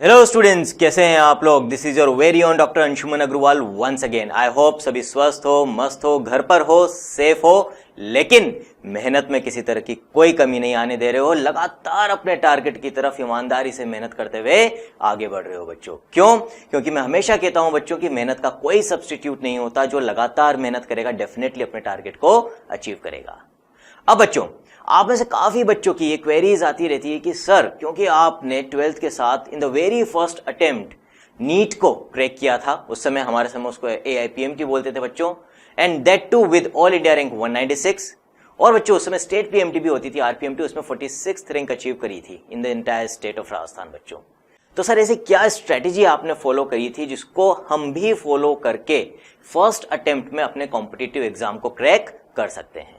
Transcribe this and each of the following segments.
Hello students, कैसे हैं आप लोग। This is your very own doctor Anshuman Agarwal once again. I hope सभी स्वस्थ हो, मस्त हो, घर पर हो, सेफ हो, लेकिन मेहनत में किसी तरह की कोई कमी नहीं आने दे रहे हो। लगातार अपने टारगेट की तरफ ईमानदारी से मेहनत करते हुए आगे बढ़ रहे हो बच्चों। क्यों? क्योंकि मैं हमेशा कहता हूं बच्चों की मेहनत का कोई सब्स्टिट्यूट नहीं होता। जो लगातार मेहनत करेगा डेफिनेटली अपने टारगेट को अचीव करेगा। अब बच्चों, आप में से काफी बच्चों की ये क्वेरीज आती रहती है कि सर, क्योंकि आपने 12th के साथ in the very first attempt NEET को क्रैक किया था, उस समय हमारे समय उसको AIPMT बोलते थे बच्चों, and that too with all India rank 196। और बच्चों उस समय स्टेट PMT भी होती थी, RPMT, उसमें 46th रैंक अचीव करी थी in the entire state of Rajasthan बच्चों। तो सर ऐसे क्या स्ट्रेटेजी आपने फॉलो करी थी जिसको हम भी फॉलो करके फर्स्ट अटेम्प्ट में अपने कॉम्पिटिटिव एग्जाम को क्रैक कर सकते हैं?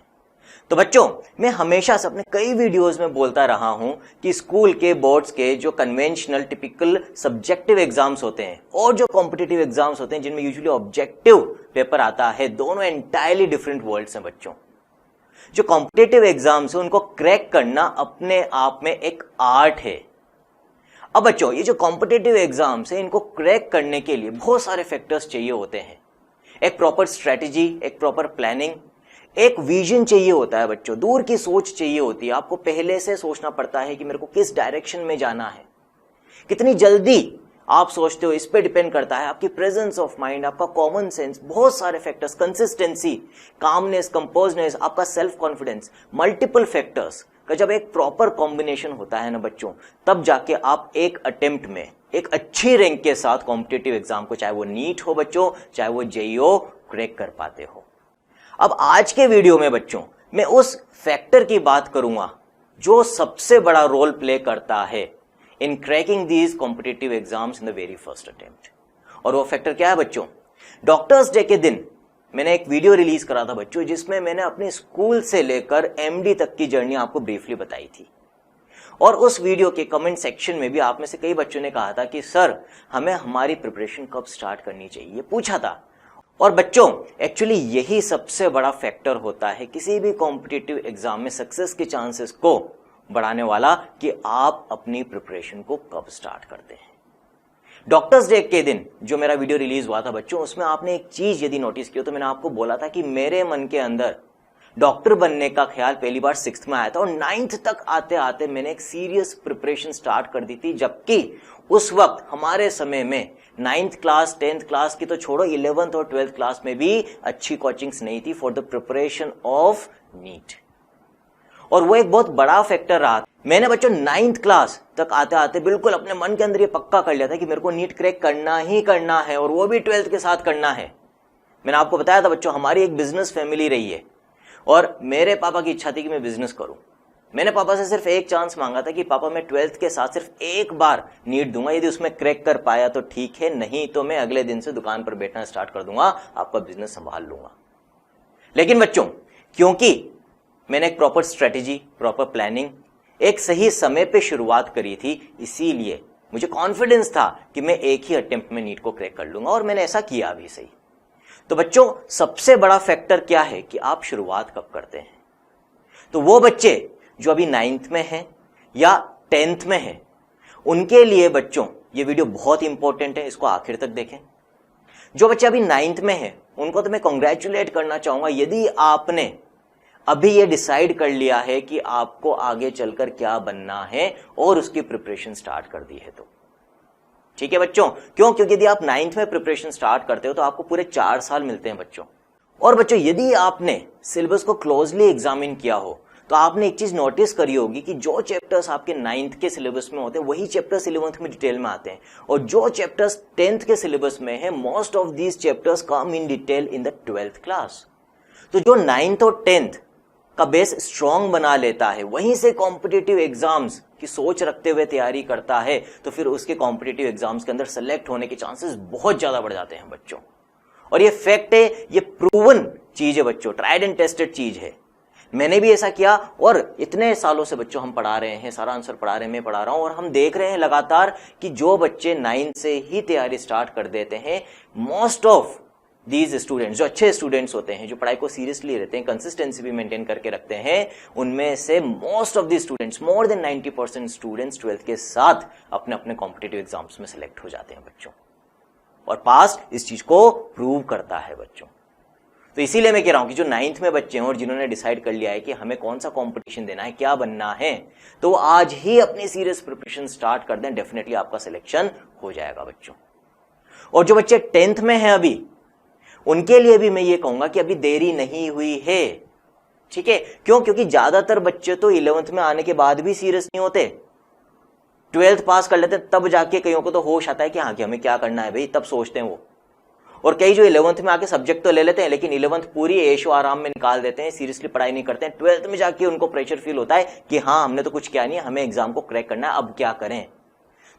तो बच्चों, मैं हमेशा से अपने कई वीडियोस में बोलता रहा हूं कि स्कूल के बोर्ड्स के जो कन्वेंशनल टिपिकल सब्जेक्टिव एग्जाम्स होते हैं और जो कॉम्पिटिटिव एग्जाम्स होते हैं जिनमें यूजुअली ऑब्जेक्टिव पेपर आता है, दोनों एंटायरली डिफरेंट वर्ल्ड्स हैं बच्चों। जो कॉम्पिटिटिव एग्जाम्स है उनको क्रैक करना अपने आप में एक आर्ट है। अब बच्चों, ये जो कॉम्पिटिटिव एग्जाम्स है इनको क्रैक करने के लिए बहुत सारे फैक्टर्स चाहिए होते हैं। एक प्रॉपर स्ट्रेटेजी, एक प्रॉपर प्लानिंग, एक विजन चाहिए होता है बच्चों, दूर की सोच चाहिए होती है। आपको पहले से सोचना पड़ता है कि मेरे को किस डायरेक्शन में जाना है। कितनी जल्दी आप सोचते हो इस पे डिपेंड करता है आपकी प्रेजेंस ऑफ माइंड, आपका कॉमन सेंस, बहुत सारे फैक्टर्स, कंसिस्टेंसी, कामनेस, कंपोजनेस, आपका सेल्फ कॉन्फिडेंस, मल्टीपल फैक्टर्स का जब एक प्रॉपर कॉम्बिनेशन होता है ना बच्चों, तब जाके आप एक अटेम्प्ट में एक अच्छी रैंक के साथ कॉम्पिटिटिव एग्जाम को, चाहे वो नीट हो बच्चों, चाहे वो JEE हो, क्रैक कर पाते हो। अब आज के वीडियो में बच्चों मैं उस फैक्टर की बात करूंगा जो सबसे बड़ा रोल प्ले करता है इन cracking these competitive exams in the very first attempt. और वो फैक्टर क्या है बच्चों? डॉक्टर्स डे के दिन मैंने एक वीडियो रिलीज करा था बच्चों, जिसमें मैंने अपने स्कूल से लेकर MD तक की जर्नी आपको ब्रीफली बताई थी। और उस वीडियो के कमेंट सेक्शन में भी आप में से कई बच्चों ने कहा था कि सर, हमें हमारी प्रिपरेशन कब स्टार्ट करनी चाहिए, पूछा था। और बच्चों, एक्चुअली यही सबसे बड़ा फैक्टर होता है किसी भी कॉम्पिटिटिव एग्जाम में सक्सेस के चांसेस को बढ़ाने वाला, कि आप अपनी प्रिपरेशन को कब स्टार्ट करते हैं। डॉक्टर्स डे के दिन जो मेरा वीडियो रिलीज हुआ था बच्चों, उसमें आपने एक चीज यदि नोटिस की हो तो मैंने आपको बोला था कि मेरे मन के अंदर डॉक्टर बनने का ख्याल पहली बार 6th में आया था और 9th तक आते आते मैंने एक सीरियस प्रिपरेशन स्टार्ट कर दी थी। जबकि उस वक्त हमारे समय में 9th क्लास 10th क्लास की तो छोड़ो, 11th और 12th क्लास में भी अच्छी कोचिंग्स नहीं थी for the preparation of NEET. और वो एक बहुत बड़ा फैक्टर रहा। मैंने बच्चों 9th क्लास तक आते आते बिल्कुल अपने मन के अंदर ये पक्का कर लिया था कि मेरे को नीट क्रैक करना ही करना है, और वो भी 12th के साथ करना है। मैंने आपको बताया था बच्चों, हमारी एक बिजनेस फैमिली रही है और मेरे पापा की इच्छा थी कि मैं बिजनेस करूं। मैंने पापा से सिर्फ एक चांस मांगा था कि पापा, मैं 12th के साथ सिर्फ एक बार नीट दूंगा, यदि उसमें क्रैक कर पाया तो ठीक है, नहीं तो मैं अगले दिन से दुकान पर बैठना स्टार्ट कर दूंगा, आपका बिजनेस संभाल लूंगा। लेकिन बच्चों, क्योंकि मैंने एक प्रॉपर स्ट्रेटेजी, प्रॉपर प्लानिंग, एक सही समय पे शुरुआत करी थी, इसीलिए मुझे कॉन्फिडेंस था कि मैं एक ही अटेम्प्ट में नीट को क्रैक कर लूंगा, और मैंने ऐसा किया भी सही। तो बच्चों, सबसे बड़ा फैक्टर क्या है कि आप शुरुआत कब करते हैं। तो वो बच्चे जो अभी 9th में हैं या 10th में हैं, उनके लिए बच्चों ये वीडियो बहुत इंपॉर्टेंट है, इसको आखिर तक देखें। जो बच्चे अभी 9th में हैं उनको तो मैं कॉन्ग्रेचुलेट करना चाहूंगा, यदि आपने अभी ये डिसाइड कर लिया है कि आपको आगे चलकर क्या बनना है और उसकी प्रिपरेशन स्टार्ट कर दी है तो ठीक है बच्चों। क्यों? क्योंकि यदि आप 9th में प्रिपरेशन स्टार्ट करते हो तो आपको पूरे 4 साल मिलते हैं बच्चों। और बच्चों, यदि आपने सिलेबस को क्लोजली एग्जामिन किया हो तो आपने एक चीज नोटिस करी होगी कि जो चैप्टर्स आपके 9th के सिलेबस में होते हैं वही चैप्टर्स 11th में डिटेल में आते हैं, और जो चैप्टर्स 10th के सिलेबस में है, most of these chapters come in detail in the 12th class. तो जो 9th और 10th का बेस स्ट्रॉन्ग बना लेता है, वहीं से कॉम्पिटिटिव एग्जाम्स की सोच रखते हुए तैयारी करता है, तो फिर उसके कॉम्पिटिटिव एग्जाम्स के अंदर सेलेक्ट होने के चांसेस बहुत ज्यादा बढ़ जाते हैं बच्चों। और ये फैक्ट है, ये प्रूवन चीज है बच्चों, ट्राइड एंड टेस्टेड चीज है। मैंने भी ऐसा किया, और इतने सालों से बच्चों हम पढ़ा रहे हैं, सारा आंसर पढ़ा रहे हैं, मैं पढ़ा रहा हूं, और हम देख रहे हैं लगातार कि जो बच्चे 9th से ही तैयारी स्टार्ट कर देते हैं, मोस्ट ऑफ दीज स्टूडेंट्स, जो अच्छे स्टूडेंट्स होते हैं, जो पढ़ाई को सीरियसली रहते हैं, कंसिस्टेंसी भी मेंटेन करके रखते हैं, उनमें से most of the students, more than 90% students 12th के साथ अपने अपने कॉम्पिटिटिव एग्जाम्स में सेलेक्ट हो जाते हैं बच्चों। और पास्ट इस चीज को प्रूव करता है बच्चों। तो इसीलिए मैं कह रहा हूं कि जो 9th में बच्चे हैं और जिन्होंने डिसाइड कर लिया है कि हमें कौन सा कंपटीशन देना है, क्या बनना है, तो आज ही अपनी सीरियस प्रिपरेशन स्टार्ट कर दें, डेफिनेटली आपका सिलेक्शन हो जाएगा बच्चों। और जो बच्चे 10th में हैं अभी, उनके लिए भी मैं ये कहूंगा कि अभी देरी नहीं हुई है, ठीक है। क्यों? क्योंकि ज्यादातर बच्चे तो 11th में आने के बाद भी सीरियस नहीं होते, 12th पास कर लेते तब जाके कईयों को तो होश आता है कि हाँ कि हमें क्या करना है भाई, तब सोचते हैं वो। और कई जो 11th में आके सब्जेक्ट तो ले लेते हैं, लेकिन 11th पूरी ऐशो आराम में निकाल देते हैं, सीरियसली पढ़ाई नहीं करते हैं। 12th में जाके उनको प्रेशर फील होता है कि हाँ हमने तो कुछ किया नहीं है, हमें एग्जाम को क्रैक करना है, अब क्या करें।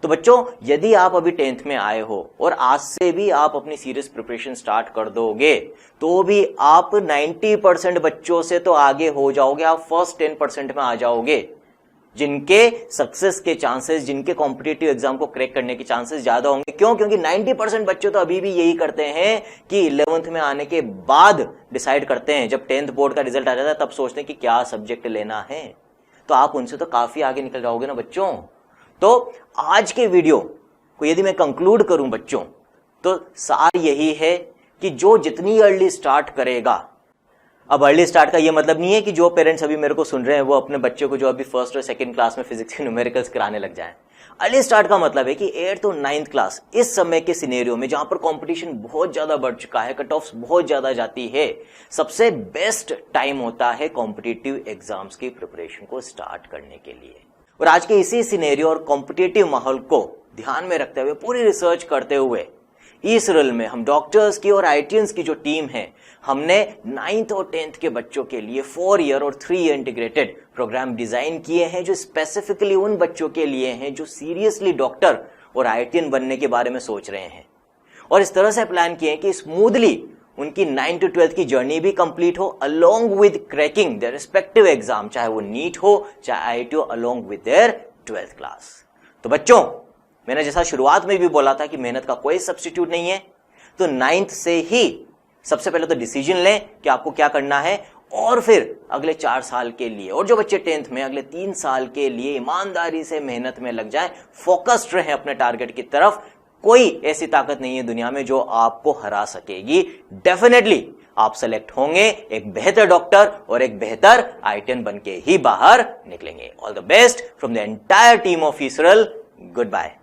तो बच्चों, यदि आप अभी 10th में आए हो और आज से भी आप अपनी सीरियस प्रिपरेशन स्टार्ट कर दोगे, तो भी आप 90% बच्चों से तो आगे हो जाओगे, आप फर्स्ट 10% में आ जाओगे, जिनके सक्सेस के चांसेस, जिनके कॉम्पिटिटिव एग्जाम को क्रैक करने के चांसेस ज्यादा होंगे। क्यों? क्योंकि 90% बच्चे तो अभी भी यही करते हैं कि 11th में आने के बाद डिसाइड करते हैं, जब 10th बोर्ड का रिजल्ट आ जाता है तब सोचते हैं कि क्या सब्जेक्ट लेना है। तो आप उनसे तो काफी आगे निकल जाओगे ना बच्चों। तो आज के वीडियो को यदि मैं कंक्लूड करूं बच्चों, तो सार यही है कि जो जितनी अर्ली स्टार्ट करेगा, अब अर्ली स्टार्ट का ये मतलब नहीं है कि जो पेरेंट्स अभी मेरे को सुन रहे हैं वो अपने बच्चे को जो अभी फर्स्ट और सेकंड क्लास में फिजिक्स के न्यूमेरिकल्स कराने लग जाएं। अर्ली स्टार्ट का मतलब है कि 8th और 9th क्लास, इस समय के सिनेरियो में जहां पर कंपटीशन बहुत ज्यादा बढ़ चुका है, कट ऑफ्स बहुत ज्यादा जाती है, सबसे बेस्ट टाइम होता है कॉम्पिटिटिव एग्जाम्स की प्रिपरेशन को स्टार्ट करने के लिए। और आज के इसी सिनेरियो और कॉम्पिटिटिव माहौल को ध्यान में रखते हुए, पूरी रिसर्च करते हुए, इस रल में हम डॉक्टर्स की और आईटीएंस की जो टीम है, हमने 9th और 10th के बच्चों के लिए 4 ईयर और 3 ईयर इंटीग्रेटेड प्रोग्राम डिजाइन किए हैं, जो स्पेसिफिकली उन बच्चों के लिए हैं जो सीरियसली डॉक्टर और आईटीएन बनने के बारे में सोच रहे हैं। और इस तरह से प्लान किए हैं कि स्मूथली उनकी 9th to 12th की जर्नी भी कंप्लीट हो, along with cracking their respective exam, चाहे वो नीट हो चाहे आईआईटी हो, along with their 12th class. तो बच्चों, मैंने जैसा शुरुआत में भी बोला था कि मेहनत का कोई सब्स्टिट्यूट नहीं है, तो 9th से ही सबसे पहले तो डिसीजन लें कि आपको क्या करना है, और फिर अगले 4 साल के लिए, और जो बच्चे 10th में अगले 3 साल के लिए ईमानदारी से मेहनत में लग जाएं, फोकस्ड रहें अपने टारगेट की तरफ। कोई ऐसी ताकत नहीं है दुनिया में जो आपको हरा सकेगी। डेफिनेटली आप सेलेक्ट होंगे, एक बेहतर डॉक्टर और एक बेहतर आईटीएन बन के ही बाहर निकलेंगे। All the best from the entire team of इसरल। Good bye.